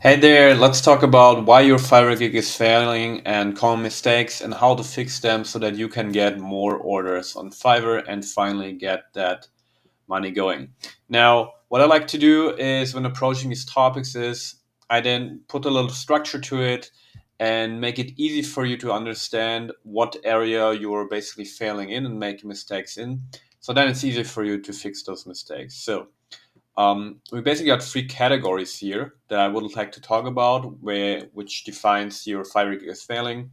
Hey there, let's talk about why your Fiverr gig is failing and common mistakes and how to fix them so that you can get more orders on Fiverr and finally get that money going. Now, what I like to do is when approaching these topics is I then put a little structure to it and make it easy for you to understand what area you're basically failing in and making mistakes in. So then it's easy for you to fix those mistakes. We basically got three categories here that I would like to talk about, which defines your Fiverr gig is failing.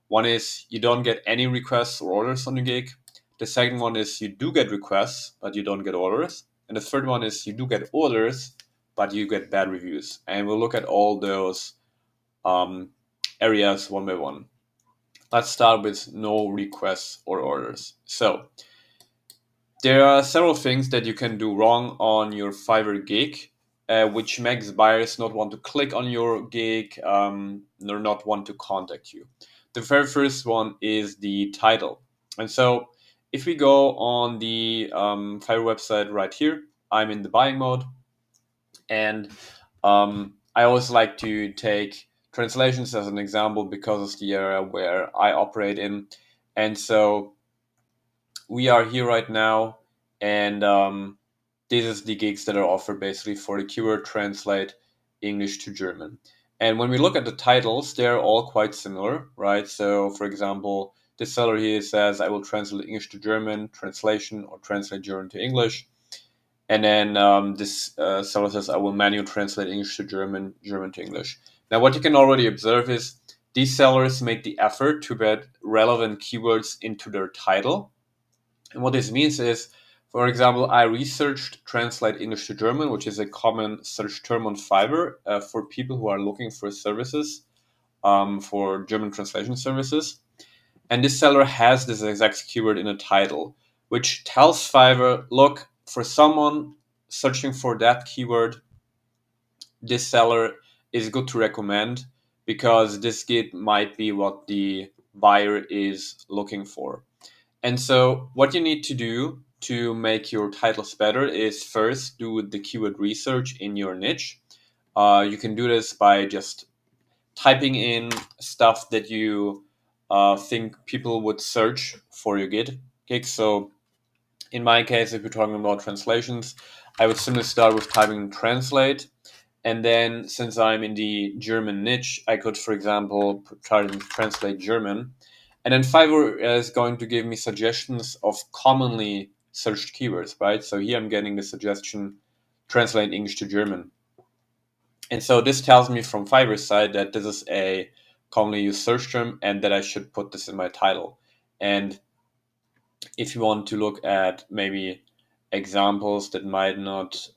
One is you don't get any requests or orders on your gig. The second one is you do get requests, but you don't get orders. And the third one is you do get orders, but you get bad reviews. And we'll look at all those um, areas one by one. Let's start with no requests or orders. So there are several things that you can do wrong on your Fiverr gig, which makes buyers not want to click on your gig, nor not want to contact you. The very first one is the title. And so if we go on the Fiverr website right here, I'm in the buying mode. And I always like to take translations as an example because it's the area where I operate in. And so we are here right now, and this is the gigs that are offered basically for the keyword translate English to German. And when we look at the titles, they're all quite similar, right? So, for example, this seller here says, I will translate English to German, translation, or translate German to English. And then this seller says, I will manually translate English to German, German to English. Now, what you can already observe is these sellers make the effort to get relevant keywords into their title. And what this means is, for example, I researched translate English to German, which is a common search term on Fiverr for people who are looking for services, for German translation services. And this seller has this exact keyword in a title, which tells Fiverr, look, for someone searching for that keyword, this seller is good to recommend because this gig might be what the buyer is looking for. And so, what you need to do to make your titles better is first do the keyword research in your niche. You can do this by just typing in stuff that you think people would search for your gig. So, in my case, if you're talking about translations, I would simply start with typing translate. And then, since I'm in the German niche, I could, for example, try to translate German. And then Fiverr is going to give me suggestions of commonly searched keywords, right? So here I'm getting the suggestion, translate English to German. And so this tells me from Fiverr's side that this is a commonly used search term and that I should put this in my title. And if you want to look at maybe examples that might not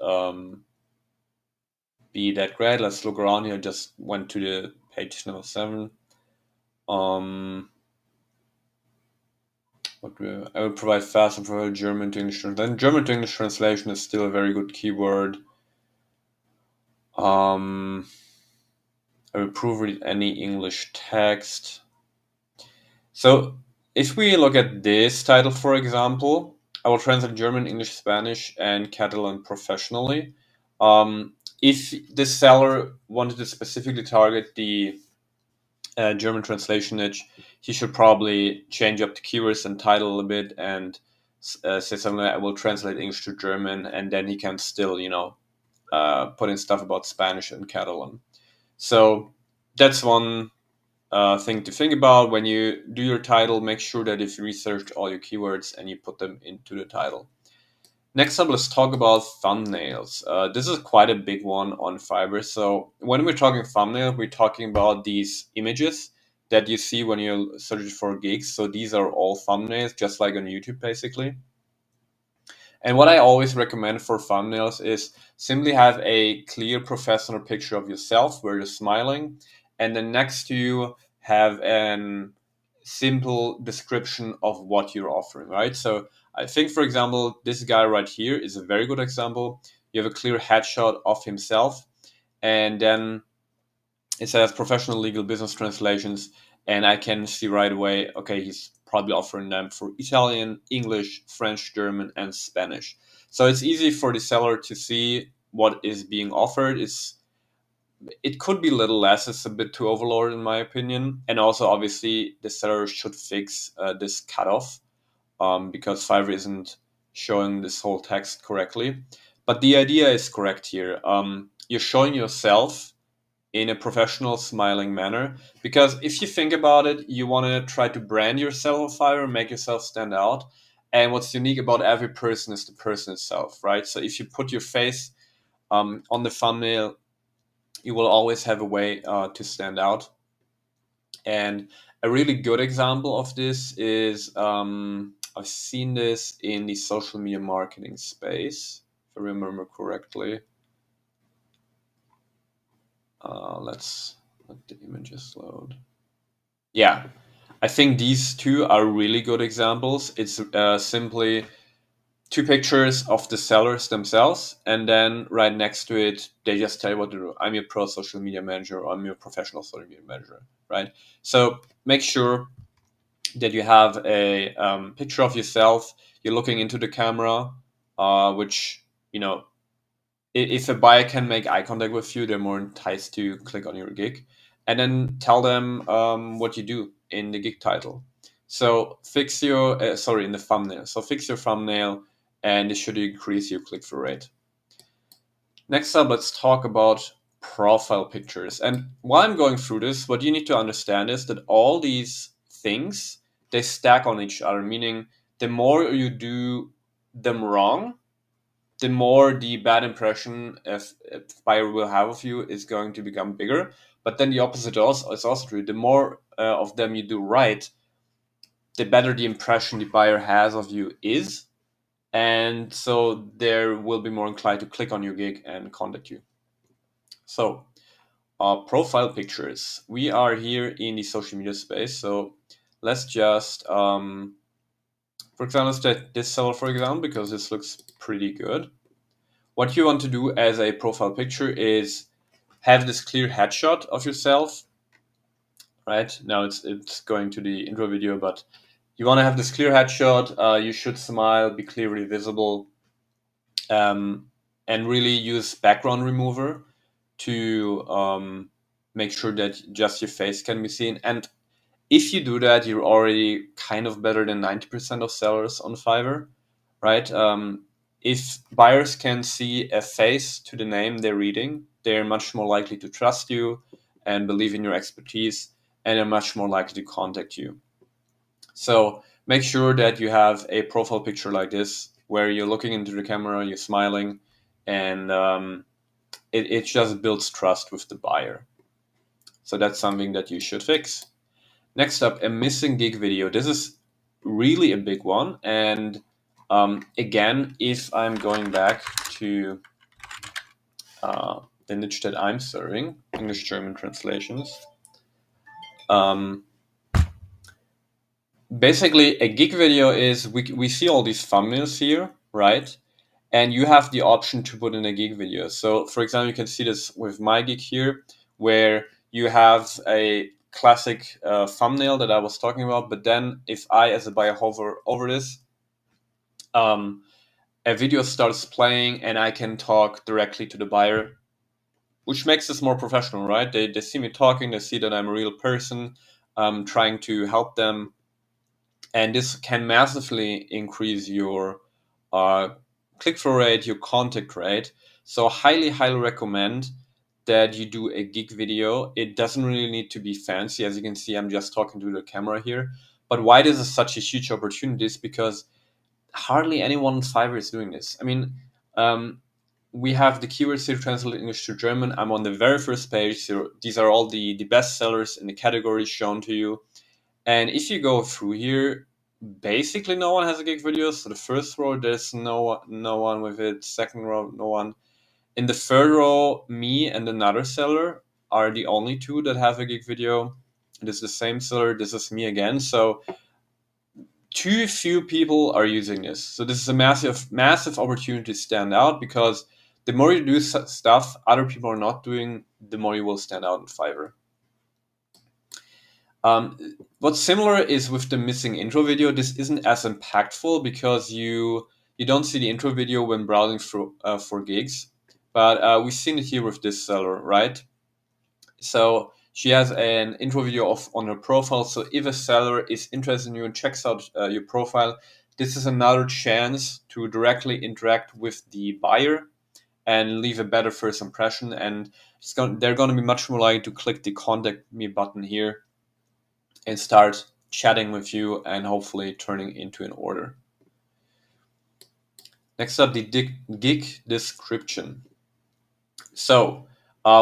be that great, let's look around here. Just went to the page number 7. I will provide fast and provide German to English translation. German to English translation is still a very good keyword. I will proofread any English text. So if we look at this title, for example, I will translate German, English, Spanish, and Catalan professionally. If this seller wanted to specifically target the German translation niche, he should probably change up the keywords and title a little bit and say something like, I will translate English to German, and then he can still, put in stuff about Spanish and Catalan. So that's one thing to think about when you do your title. Make sure that if you researched all your keywords and you put them into the title. Next up, let's talk about thumbnails. This is quite a big one on Fiverr. So when we're talking thumbnail, we're talking about these images that you see when you're searching for gigs. So these are all thumbnails, just like on YouTube, basically. And what I always recommend for thumbnails is simply have a clear professional picture of yourself where you're smiling, and then next to you have an simple description of what you're offering, right? So I think, for example, this guy right here is a very good example. You have a clear headshot of himself, and then it says professional legal business translations, and I can see right away, okay, he's probably offering them for Italian, English, French, German, and Spanish. So it's easy for the seller to see what is being offered. It's it could be a little less. It's a bit too overloaded in my opinion. And also, obviously, the seller should fix this cutoff because Fiverr isn't showing this whole text correctly. But the idea is correct here. You're showing yourself in a professional, smiling manner. Because if you think about it, you want to try to brand yourself on Fiverr, make yourself stand out. And what's unique about every person is the person itself, right? So if you put your face on the thumbnail, you will always have a way to stand out. And a really good example of this is I've seen this in the social media marketing space, if I remember correctly. Let's let the images load. Yeah, I think these two are really good examples. It's simply two pictures of the sellers themselves, and then right next to it, they just tell you what to do. I'm your pro social media manager, or I'm your professional social media manager, right? So make sure that you have a picture of yourself. You're looking into the camera, which, you know, if a buyer can make eye contact with you, they're more enticed to click on your gig. And then tell them what you do in the gig title. So fix your, sorry, in the thumbnail. So fix your thumbnail, and it should increase your click-through rate. Next up, let's talk about profile pictures. And while I'm going through this, what you need to understand is that all these things, they stack on each other, meaning the more you do them wrong, the more the bad impression a buyer will have of you is going to become bigger. But then the opposite also is also true. The more of them you do right, the better the impression the buyer has of you is. And so there will be more inclined to click on your gig and contact you. So profile pictures. We are here in the social media space. So let's just, for example, let's take this seller, for example, because this looks pretty good. What you want to do as a profile picture is have this clear headshot of yourself, right? Now it's going to the intro video, but you want to have this clear headshot. You should smile, be clearly visible, and really use background remover to make sure that just your face can be seen. And if you do that, you're already kind of better than 90% of sellers on Fiverr, right? If buyers can see a face to the name they're reading, they're much more likely to trust you and believe in your expertise, and are much more likely to contact you. So make sure that you have a profile picture like this, where you're looking into the camera, you're smiling, and it just builds trust with the buyer. So that's something that you should fix. Next up, a missing gig video. This is really a big one. And again, if I'm going back to the niche that I'm serving, English-German translations, basically a gig video is, we see all these thumbnails here, right? And you have the option to put in a gig video. So for example, you can see this with my gig here, where you have a classic thumbnail that I was talking about. But then if I, as a buyer, hover over this, a video starts playing and I can talk directly to the buyer, which makes this more professional, right? They see me talking, they see that I'm a real person trying to help them. And this can massively increase your click-through rate, your contact rate. So highly, highly recommend that you do a gig video. It doesn't really need to be fancy. As you can see, I'm just talking to the camera here. But why this is such a huge opportunity is because hardly anyone on Fiverr is doing this. I mean, we have the keywords here translated English to German. I'm on the very first page. So these are all the best sellers in the category shown to you. And if you go through here, basically no one has a gig video. So the first row, there's no one with it. Second row, no one. In the third row, me and another seller are the only two that have a gig video. This is the same seller. This is me again. So too few people are using this. So this is a massive, massive opportunity to stand out, because the more you do stuff other people are not doing, the more you will stand out in Fiverr. What's similar is with the missing intro video. This isn't as impactful because you don't see the intro video when browsing for gigs, but we've seen it here with this seller, right? So she has an intro video of on her profile. So if a seller is interested in you and checks out your profile, this is another chance to directly interact with the buyer and leave a better first impression. And they're going to be much more likely to click the contact me button here and start chatting with you and hopefully turning into an order. Next up, the gig description. So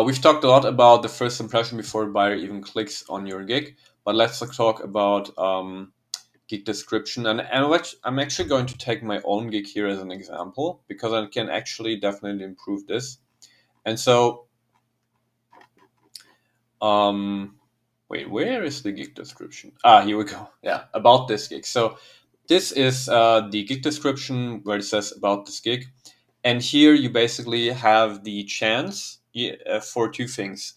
we've talked a lot about the first impression before a buyer even clicks on your gig, but let's talk about gig description. And I'm actually going to take my own gig here as an example because I can actually definitely improve this. And so, wait, where is the gig description? Here we go. Yeah, about this gig. So this is the gig description where it says about this gig. And here you basically have the chance for two things.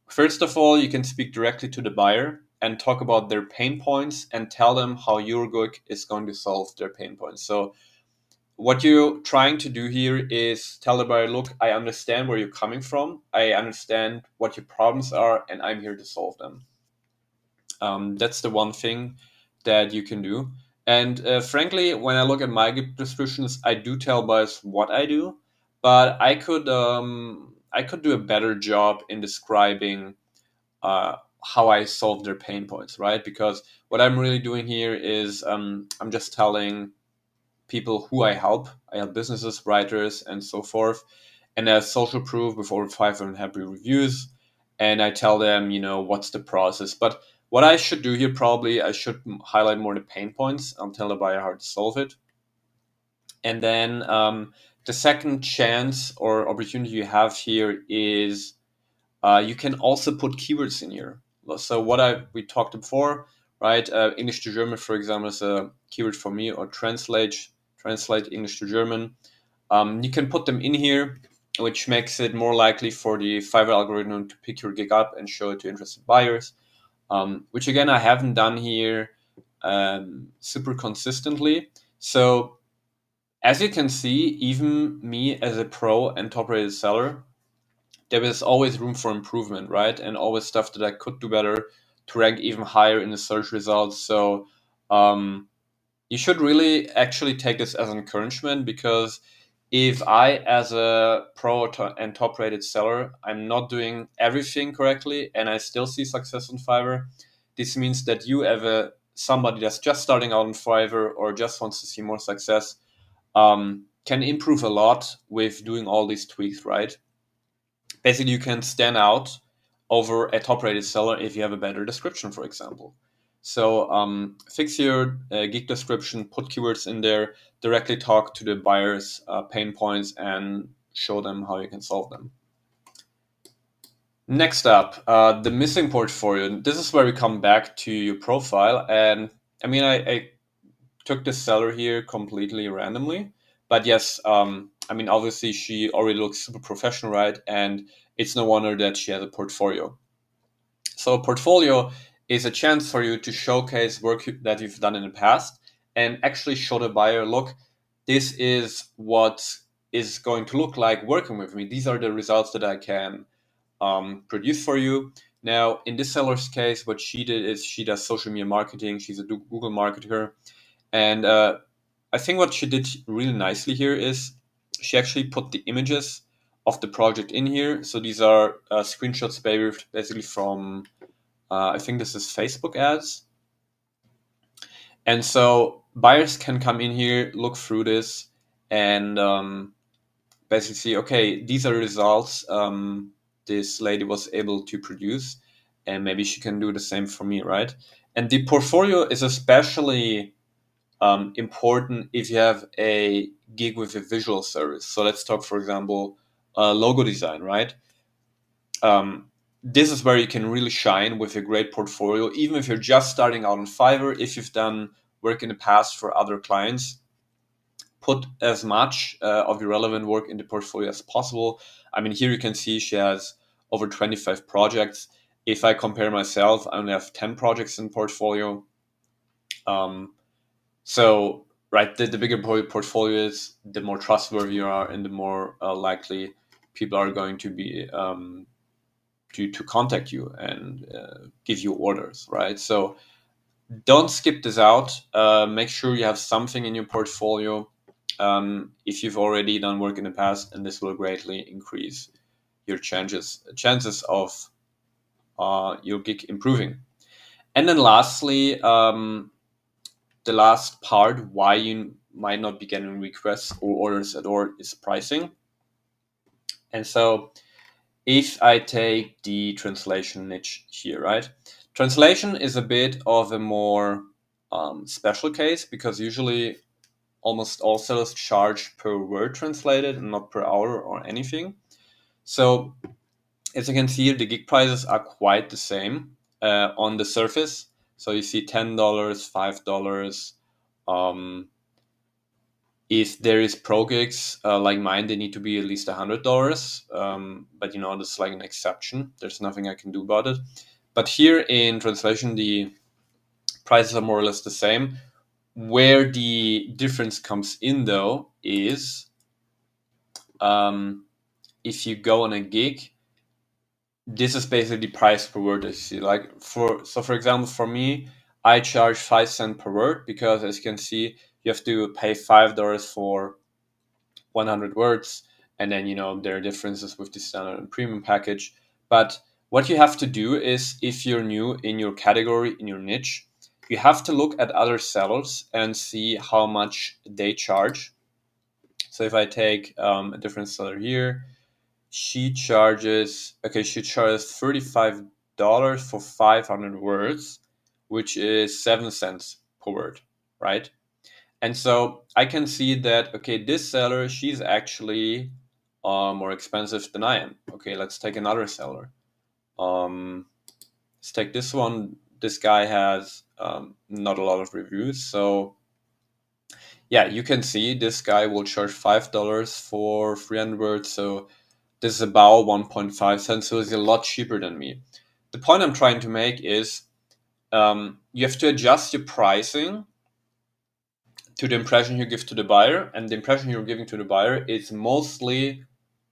First of all, you can speak directly to the buyer and talk about their pain points and tell them how your gig is going to solve their pain points. So what you're trying to do here is tell the buyer, look, I understand where you're coming from. I understand what your problems are, and I'm here to solve them. That's the one thing that you can do. And frankly, when I look at my gig descriptions, I do tell buyers what I do, but I could do a better job in describing how I solve their pain points, right? Because what I'm really doing here is I'm just telling people who I help. I help businesses, writers, and so forth. And there's social proof with over 500 happy reviews. And I tell them, what's the process. But what I should do here, probably, I should highlight more the pain points. I'll tell the buyer how to solve it. And then the second chance or opportunity you have here is you can also put keywords in here. So we talked before, right? English to German, for example, is a keyword for me, or translate English to German. You can put them in here, which makes it more likely for the Fiverr algorithm to pick your gig up and show it to interested buyers. Which again, I haven't done here super consistently. So as you can see, even me as a pro and top-rated seller, there is always room for improvement, right? And always stuff that I could do better to rank even higher in the search results. So you should really actually take this as an encouragement, because if I, as a pro and top rated seller, I'm not doing everything correctly and I still see success on Fiverr, this means that you, as somebody that's just starting out on Fiverr or just wants to see more success, can improve a lot with doing all these tweaks, right? Basically, you can stand out over a top rated seller if you have a better description, for example. So fix your gig description, put keywords in there, directly talk to the buyer's pain points, and show them how you can solve them. Next up, the missing portfolio. This is where we come back to your profile. And I mean, I took the seller here completely randomly. But yes, I mean, obviously she already looks super professional, right? And it's no wonder that she has a portfolio. So a portfolio is a chance for you to showcase work that you've done in the past and actually show the buyer, look, this is what is going to look like working with me. These are the results that I can produce for you. Now, in this seller's case, what she did is she does social media marketing. She's a Google marketer. And I think what she did really nicely here is she actually put the images of the project in here. So these are screenshots basically from, I think this is Facebook ads. And so buyers can come in here, look through this, and basically see, okay, these are results this lady was able to produce, and maybe she can do the same for me, right? And the portfolio is especially important if you have a gig with a visual service. So let's talk, for example, logo design, right? This is where you can really shine with a great portfolio, even if you're just starting out on Fiverr. If you've done work in the past for other clients, put as much of your relevant work in the portfolio as possible. I mean, here you can see she has over 25 projects. If I compare myself, I only have 10 projects in portfolio. So, right, the bigger portfolio is, the more trustworthy you are, and the more likely people are going to be to contact you and give you orders, right? So don't skip this out. Make sure you have something in your portfolio if you've already done work in the past, and this will greatly increase your chances of your gig improving. And then lastly, the last part why you might not be getting requests or orders at all is pricing. And so if I take the translation niche here, right? Translation is a bit of a more special case because usually almost all sellers charge per word translated and not per hour or anything. So as you can see, the gig prices are quite the same on the surface. So you see $10, $5. If there is pro gigs like mine, they need to be at least $100. But this is like an exception. There's nothing I can do about it. But here in translation, the prices are more or less the same. Where the difference comes in, though, is if you go on a gig, this is basically price per word. You see, for example, for me, I charge 5 cents per word because, as you can see, you have to pay $5 for 100 words, and then there are differences with the standard and premium package. But what you have to do is, if you're new in your category, in your niche, you have to look at other sellers and see how much they charge. So if I take a different seller here, she charges $35 for 500 words, which is 7 cents per word, right? And so I can see that, okay, this seller, she's actually more expensive than I am. Okay, let's take another seller. Let's take this one. This guy has not a lot of reviews. So yeah, you can see this guy will charge $5 for 300 words. So this is about 1.5 cents. So it's a lot cheaper than me. The point I'm trying to make is you have to adjust your pricing to the impression you give to the buyer, and the impression you're giving to the buyer is mostly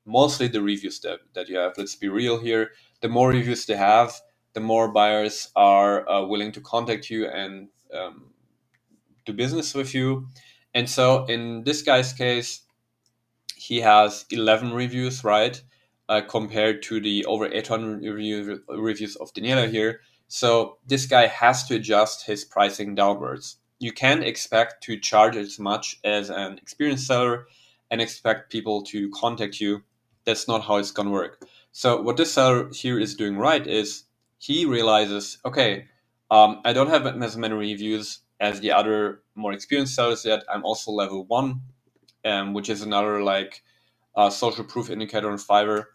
the reviews that you have. Let's be real here. The more reviews they have, the more buyers are willing to contact you and do business with you. And so in this guy's case, he has 11 reviews, right? Compared to the over 800 reviews of Daniela here. So this guy has to adjust his pricing downwards. You can't expect to charge as much as an experienced seller and expect people to contact you. That's not how it's going to work. So what this seller here is doing right is he realizes, okay, I don't have as many reviews as the other more experienced sellers yet. I'm also level 1, which is another social proof indicator on Fiverr.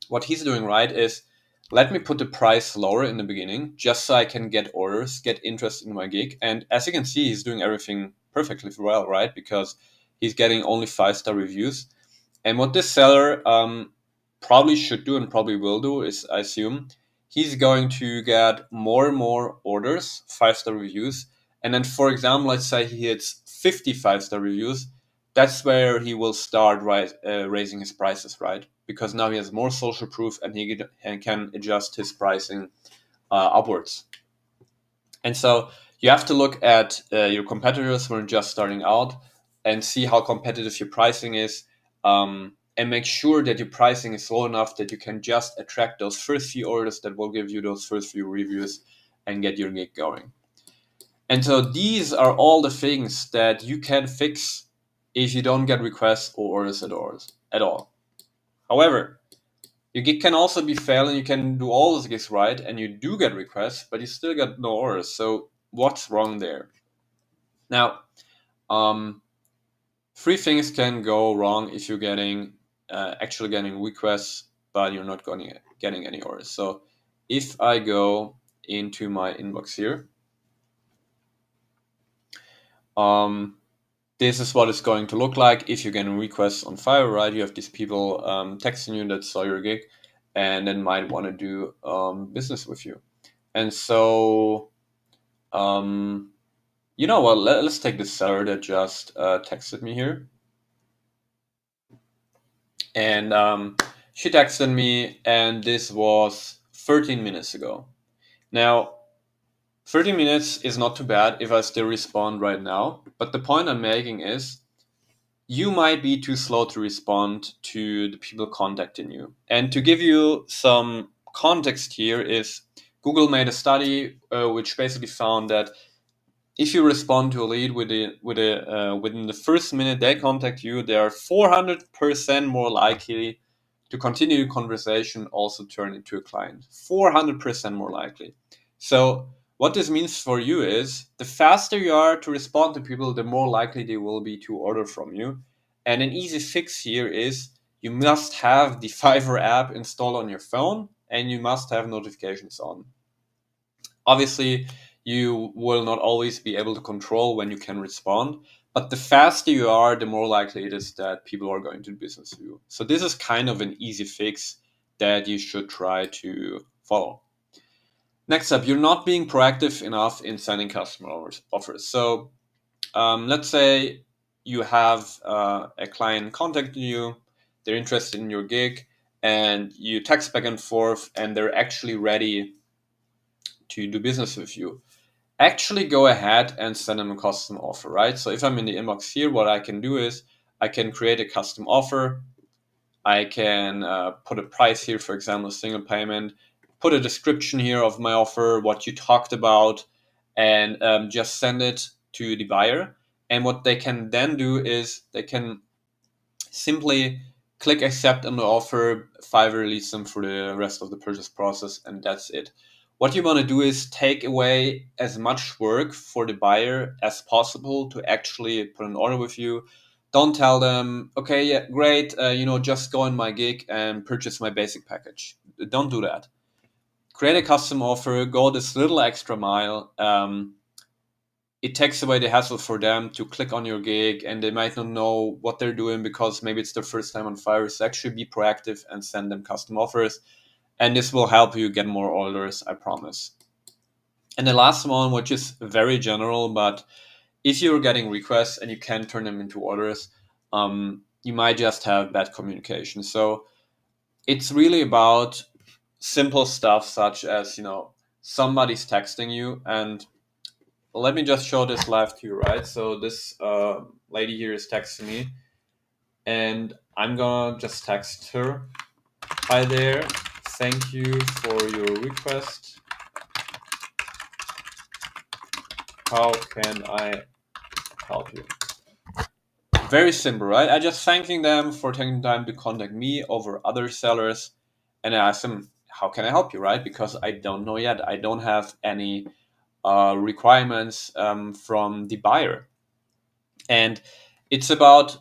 What he's doing right is, let me put the price lower in the beginning just so I can get orders, get interest in my gig. And as you can see, he's doing everything perfectly well, right? Because he's getting only 5-star reviews. And what this seller probably should do and probably will do is, I assume, he's going to get more and more orders, 5-star reviews. And then, for example, let's say he hits 55-star reviews. That's where he will start raising his prices, right? Because now he has more social proof and he can adjust his pricing upwards. And so you have to look at your competitors when you're just starting out and see how competitive your pricing is, and make sure that your pricing is low enough that you can just attract those first few orders that will give you those first few reviews and get your gig going. And so these are all the things that you can fix if you don't get requests or orders at all. However, your gig can also be failing. You can do all those gigs right and you do get requests, but you still get no orders. So what's wrong there? Now, 3 things can go wrong if you're actually getting requests, but you're not getting any orders. So if I go into my inbox here, this is what it's going to look like if you're getting requests on Fiverr, right? You have these people texting you that saw your gig and then might want to do business with you. And so, you know what? Let's take this seller that just texted me here. And She texted me, and this was 13 minutes ago. Now, 30 minutes is not too bad if I still respond right now. But the point I'm making is you might be too slow to respond to the people contacting you. And to give you some context here is Google made a study which basically found that if you respond to a lead within the first minute they contact you, they are 400% more likely to continue the conversation, also turn into a client. 400% more likely. So what this means for you is the faster you are to respond to people, the more likely they will be to order from you. And an easy fix here is you must have the Fiverr app installed on your phone and you must have notifications on. Obviously, you will not always be able to control when you can respond, but the faster you are, the more likely it is that people are going to do business with you. So this is kind of an easy fix that you should try to follow. Next up, you're not being proactive enough in sending customer offers. So let's say you have a client contacting you, they're interested in your gig, and you text back and forth, and they're actually ready to do business with you. Actually go ahead and send them a custom offer, right? So if I'm in the inbox here, what I can do is I can create a custom offer. I can put a price here, for example, single payment, put a description here of my offer, what you talked about, and just send it to the buyer. And what they can then do is they can simply click accept on the offer. Fiverr release them for the rest of the purchase process, and that's it. What you want to do is take away as much work for the buyer as possible to actually put an order with you. Don't tell them, okay, yeah, great, just go on my gig and purchase my basic package. Don't do that. Create a custom offer, go this little extra mile. It takes away the hassle for them to click on your gig, and they might not know what they're doing because maybe it's their first time on Fiverr. So actually be proactive and send them custom offers, and this will help you get more orders, I promise. And the last one, which is very general, but if you're getting requests and you can turn them into orders, you might just have bad communication. So it's really about simple stuff such as, somebody's texting you, and let me just show this live to you, right? So this lady here is texting me, and I'm gonna just text her. Hi there, thank you for your request. How can I help you? Very simple, right? I just thanking them for taking time to contact me over other sellers, and I ask them, how can I help you, right? Because I don't know yet. I don't have any requirements from the buyer. And it's about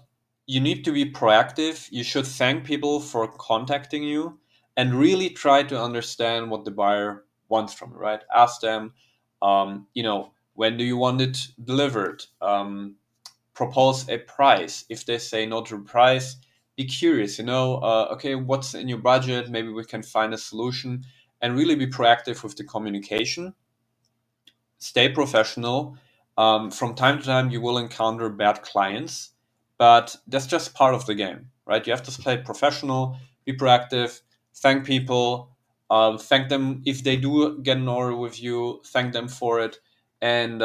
you need to be proactive. You should thank people for contacting you and really try to understand what the buyer wants from you, right? Ask them, when do you want it delivered? Propose a price. If they say no to the price, be curious, okay, what's in your budget? Maybe we can find a solution, and really be proactive with the communication. Stay professional. From time to time, you will encounter bad clients, but that's just part of the game, right? You have to play professional, be proactive, thank people, thank them if they do get an order with you, thank them for it. And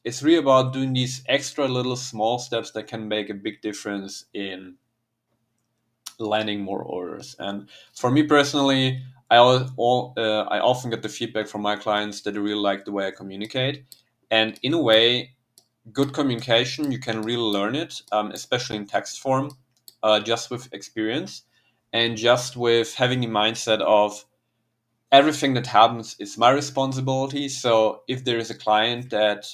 it's really about doing these extra little small steps that can make a big difference in landing more orders. And for me personally, I often get the feedback from my clients that they really like the way I communicate. And in a way, good communication, you can really learn it, especially in text form, just with experience and just with having the mindset of everything that happens is my responsibility. So if there is a client that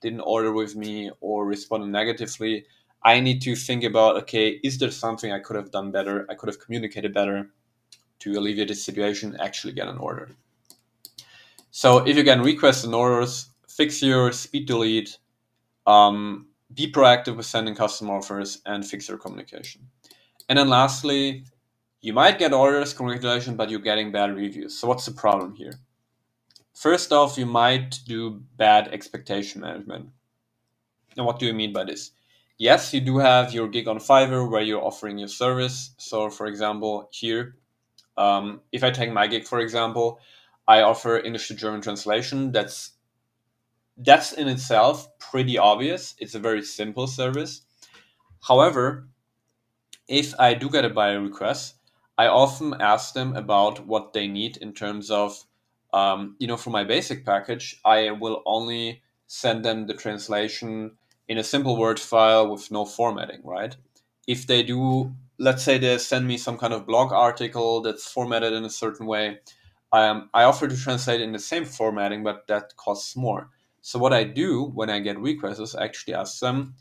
didn't order with me or responded negatively, I need to think about, okay, is there something I could have done better? I could have communicated better to alleviate the situation, actually get an order. So if you get requests and orders, fix your speed to lead, be proactive with sending custom offers, and fix your communication. And then lastly, you might get orders, congratulations, but you're getting bad reviews. So what's the problem here? First off, you might do bad expectation management. And what do you mean by this? Yes, you do have your gig on Fiverr where you're offering your service. So, for example, here, if I take my gig, for example, I offer English to German translation. That's in itself pretty obvious. It's a very simple service. However, if I do get a buyer request, I often ask them about what they need in terms of, for my basic package, I will only send them the translation in a simple Word file with no formatting, right? If they do, let's say they send me some kind of blog article that's formatted in a certain way, I offer to translate in the same formatting, but that costs more. So what I do when I get requests is I actually ask them,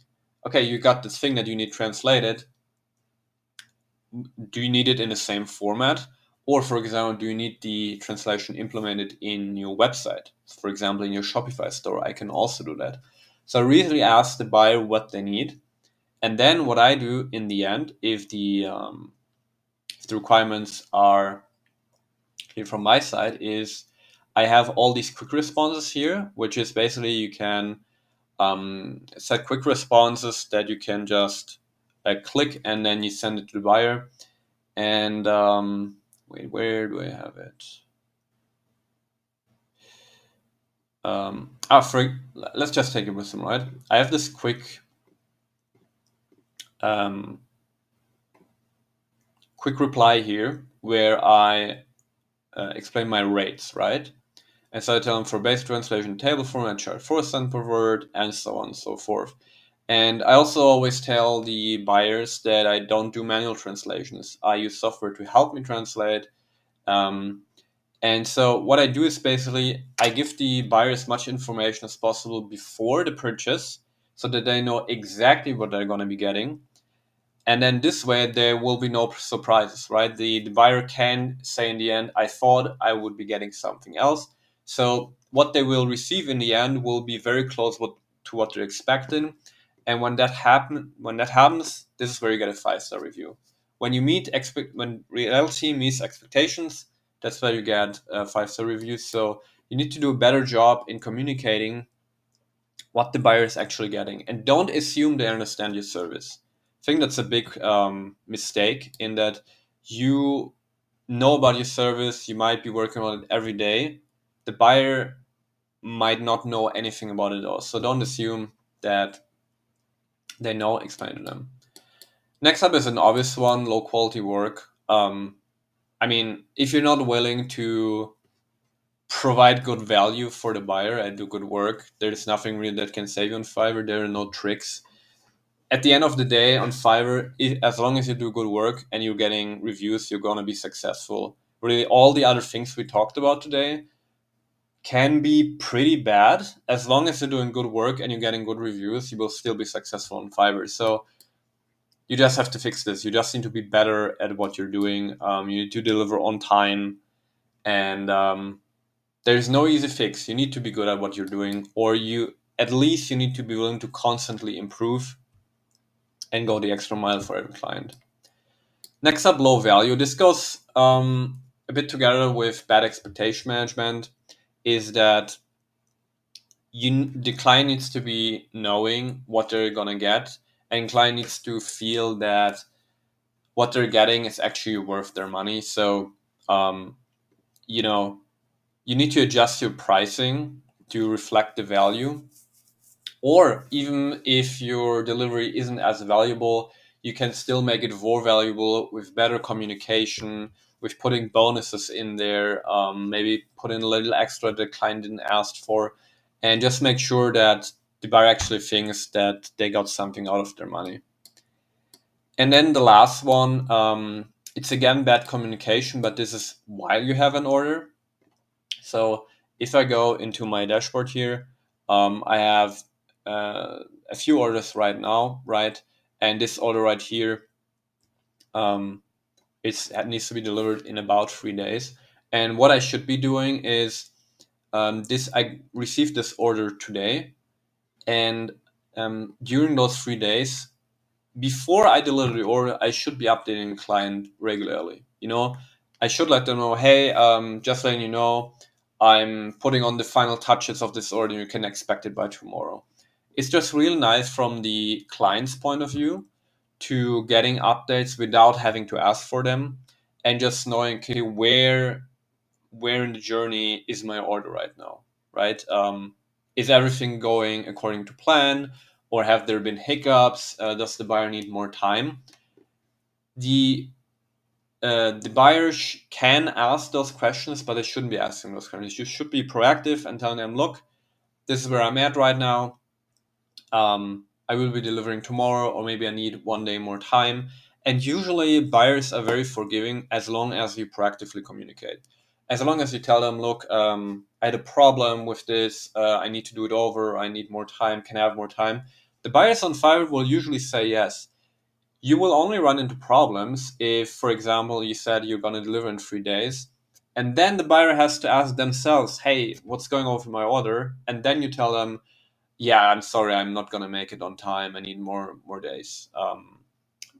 okay, you got this thing that you need translated, do you need it in the same format? Or, for example, do you need the translation implemented in your website? For example, in your Shopify store, I can also do that. So I really ask the buyer what they need. And then what I do in the end, if the requirements are clear from my side, is I have all these quick responses here, which is basically you can set quick responses that you can just click and then you send it to the buyer. And wait, where do I have it? Let's just take it with some, right? I have this um, quick reply here where I explain my rates, right? And so I tell them for basic translation, table format, chart 4 cents per word, and so on and so forth. And I also always tell the buyers that I don't do manual translations. I use software to help me translate. Um, And so what I do is basically I give the buyer as much information as possible before the purchase so that they know exactly what they're going to be getting. And then this way there will be no surprises, right? The buyer can say in the end, I thought I would be getting something else. So what they will receive in the end will be very close to what they're expecting. And when that happens, this is where you get a 5-star review. When reality meets expectations, that's where you get 5-star reviews. So you need to do a better job in communicating what the buyer is actually getting, and don't assume they understand your service. I think that's a big mistake in that you know about your service, you might be working on it every day. The buyer might not know anything about it all, so don't assume that they know. Explain to them. Next up is an obvious one: low quality work. I mean, if you're not willing to provide good value for the buyer and do good work, there's nothing really that can save you on Fiverr. There are no tricks. At the end of the day, on Fiverr, as long as you do good work and you're getting reviews, you're going to be successful. Really, all the other things we talked about today can be pretty bad. As long as you're doing good work and you're getting good reviews, you will still be successful on Fiverr. So you just have to fix this. You just need to be better at what you're doing. You need to deliver on time, and there's no easy fix. You need to be good at what you're doing, or at least you need to be willing to constantly improve and go the extra mile for every client. Next up, low value. This goes a bit together with bad expectation management. Is that the client needs to be knowing what they're gonna get, and client needs to feel that what they're getting is actually worth their money. So, um, you know, you need to adjust your pricing to reflect the value. Or even if your delivery isn't as valuable, you can still make it more valuable with better communication, with putting bonuses in there, maybe put in a little extra the client didn't ask for, and just make sure that the buyer actually thinks that they got something out of their money. And then the last one, it's again bad communication, but this is while you have an order. So if I go into my dashboard here, I have a few orders right now, right? And this order right here, um, it needs to be delivered in about 3 days. And what I should be doing is I received this order today, and during those 3 days, before I deliver the order, I should be updating the client regularly. I should let them know, hey, just letting you know, I'm putting on the final touches of this order. You can expect it by tomorrow. It's just really nice from the client's point of view to getting updates without having to ask for them, and just knowing, okay, where in the journey is my order right now, right? Is everything going according to plan, or have there been hiccups? Does the buyer need more time? The the buyer can ask those questions, but they shouldn't be asking those questions. You should be proactive and telling them, look, this is where I'm at right now. I will be delivering tomorrow, or maybe I need 1 day more time. And usually, buyers are very forgiving as long as you proactively communicate. As long as you tell them, look, I had a problem with this, I need to do it over, I need more time, can I have more time? The buyers on Fiverr will usually say yes. You will only run into problems if, for example, you said you're going to deliver in 3 days, and then the buyer has to ask themselves, hey, what's going on with my order? And then you tell them, yeah, I'm sorry, I'm not gonna make it on time. I need more days.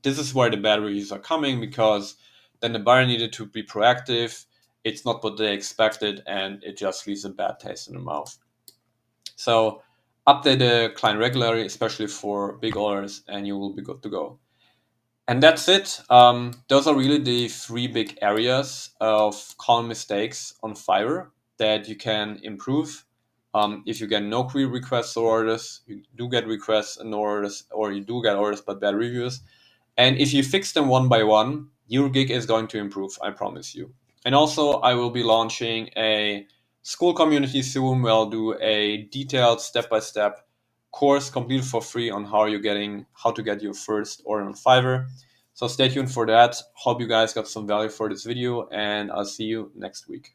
This is where the bad reviews are coming, because then the buyer needed to be proactive. It's not what they expected, and it just leaves a bad taste in the mouth. So update the client regularly, especially for big orders, and you will be good to go. And that's it. Those are really the three big areas of common mistakes on Fiverr that you can improve. If you get no query requests or orders, you do get requests and no orders, or you do get orders but bad reviews. And if you fix them one by one, your gig is going to improve, I promise you. And also, I will be launching a school community soon where I'll do a detailed step-by-step course completely for free on how to get your first order on Fiverr. So stay tuned for that. Hope you guys got some value for this video, and I'll see you next week.